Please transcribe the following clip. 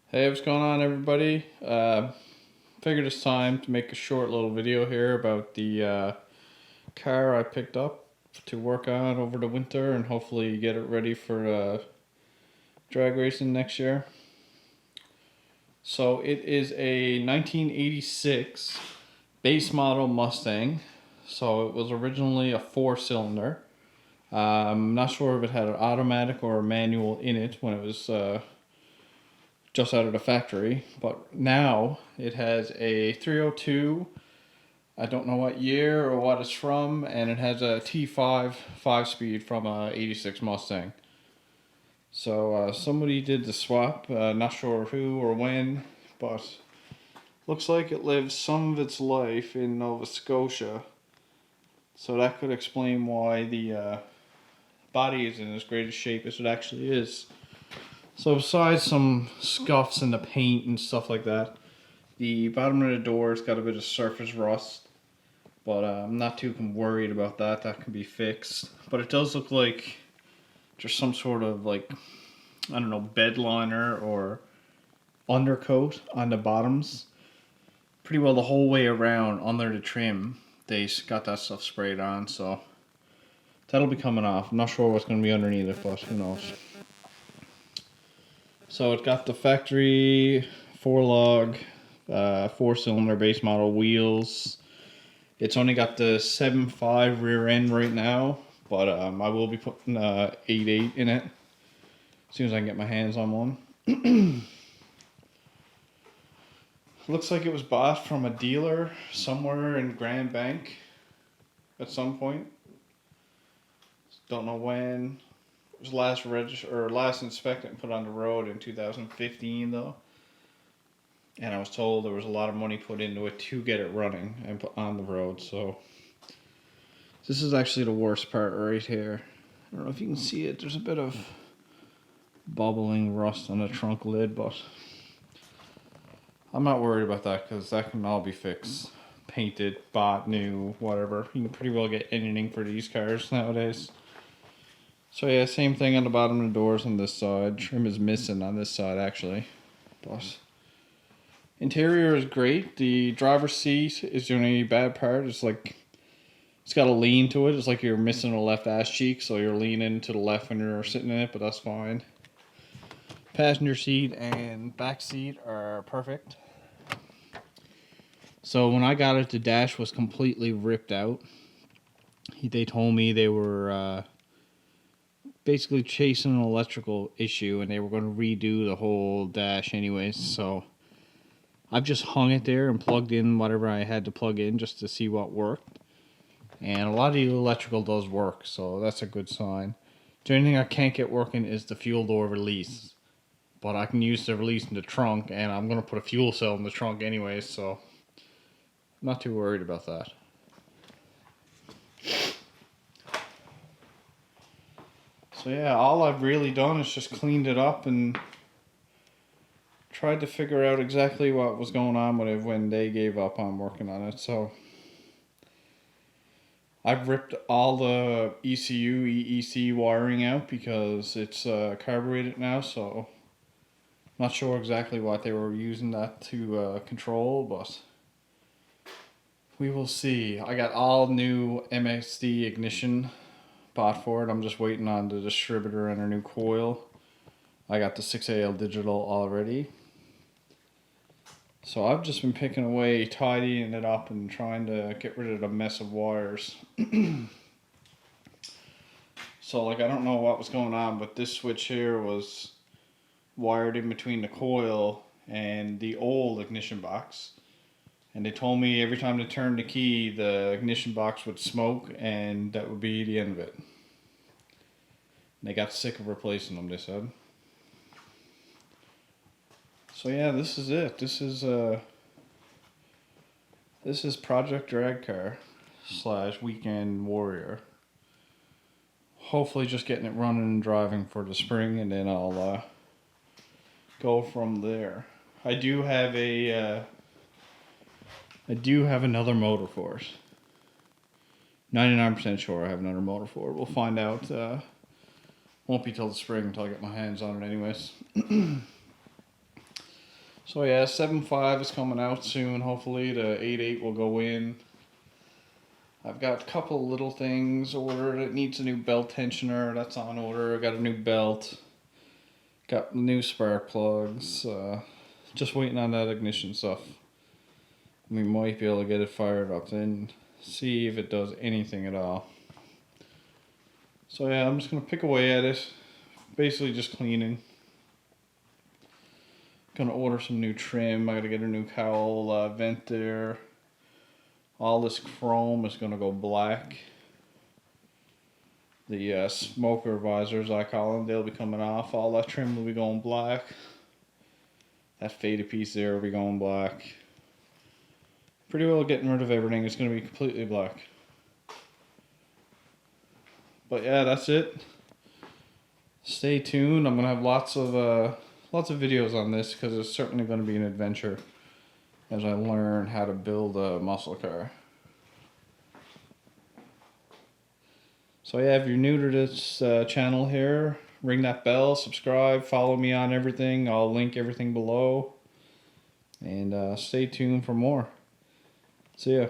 Hey, what's going on, everybody? Figured it's time to make a short little video here about the car I picked up to work on over the winter and hopefully get it ready for drag racing next year. So it is a 1986 base model Mustang. So it was originally a 4-cylinder. I'm not sure if it had an automatic or a manual in it when it was just out of the factory, but now it has a 302. I don't know what year or what it's from, and it has a T5 5-speed from a 86 Mustang. So somebody did the swap, not sure who or when, but looks like it lives some of its life in Nova Scotia. So that could explain why the body is in as great a shape as it actually is. So besides some scuffs in the paint and stuff like that, the bottom of the door's got a bit of surface rust, but I'm not too worried about that. That can be fixed. But it does look like just some sort of I don't know, bed liner or undercoat on the bottoms. Pretty well the whole way around under the trim, they got that stuff sprayed on, so that'll be coming off. I'm not sure what's going to be underneath it, but who knows. So it got the factory 4-lug, 4-cylinder base model wheels. It's only got the 7.5 rear end right now, but I will be putting 8.8 in it as soon as I can get my hands on one. Looks like it was bought from a dealer somewhere in Grand Bank at some point. Don't know when. It was last inspected and put on the road in 2015 though. And I was told there was a lot of money put into it to get it running and put on the road. So this is actually the worst part right here. I don't know if you can see it. There's a bit of bubbling rust on the trunk lid, but I'm not worried about that because that can all be fixed. Painted, bought, new, whatever. You can pretty well get anything for these cars nowadays. So yeah, same thing on the bottom of the doors on this side. Trim is missing on this side actually. But interior is great. The driver's seat is the only bad part. It's got a lean to it. It's like you're missing a left ass cheek, so you're leaning to the left when you're sitting in it, but that's fine. Passenger seat and back seat are perfect. So when I got it, the dash was completely ripped out. They told me they were basically chasing an electrical issue and they were going to redo the whole dash anyways, so I've just hung it there and plugged in whatever I had to plug in just to see what worked. And a lot of the electrical does work, so that's a good sign. The only thing I can't get working is the fuel door release. But I can use the release in the trunk, and I'm going to put a fuel cell in the trunk anyways, so I'm not too worried about that. So yeah, all I've really done is just cleaned it up and tried to figure out exactly what was going on with it when they gave up on working on it. So I've ripped all the ECU, EEC wiring out because it's carbureted now, so I'm not sure exactly what they were using that to control, but we will see. I got all new MXD ignition bought for it. I'm just waiting on the distributor and a new coil. I got the 6AL digital already. So I've just been picking away, tidying it up and trying to get rid of the mess of wires. So I don't know what was going on, but this switch here was wired in between the coil and the old ignition box. And they told me every time they turned the key, the ignition box would smoke, and that would be the end of it. And they got sick of replacing them, they said. So yeah, this is it. This is Project Drag Car / Weekend Warrior. Hopefully just getting it running and driving for the spring, and then I'll go from there. I do have another motor for it. 99% sure I have another motor for it. We'll find out. Won't be till the spring until I get my hands on it anyways. So yeah, 7.5 is coming out soon. Hopefully the 8.8 will go in. I've got a couple little things ordered. It needs a new belt tensioner. That's on order. I got a new belt. Got new spark plugs. Just waiting on that ignition stuff. We might be able to get it fired up and see if it does anything at all. So yeah, I'm just going to pick away at it. Basically just cleaning. Gonna order some new trim. I gotta get a new cowl vent there. All this chrome is gonna go black. The smoker visors, I call them, they'll be coming off. All that trim will be going black. That faded piece there will be going black. Pretty well getting rid of everything. It's gonna be completely black. But yeah, that's it. Stay tuned. I'm gonna have lots of videos on this because it's certainly going to be an adventure as I learn how to build a muscle car. So yeah, if you're new to this channel here, ring that bell, subscribe, follow me on everything. I'll link everything below. And stay tuned for more. See ya.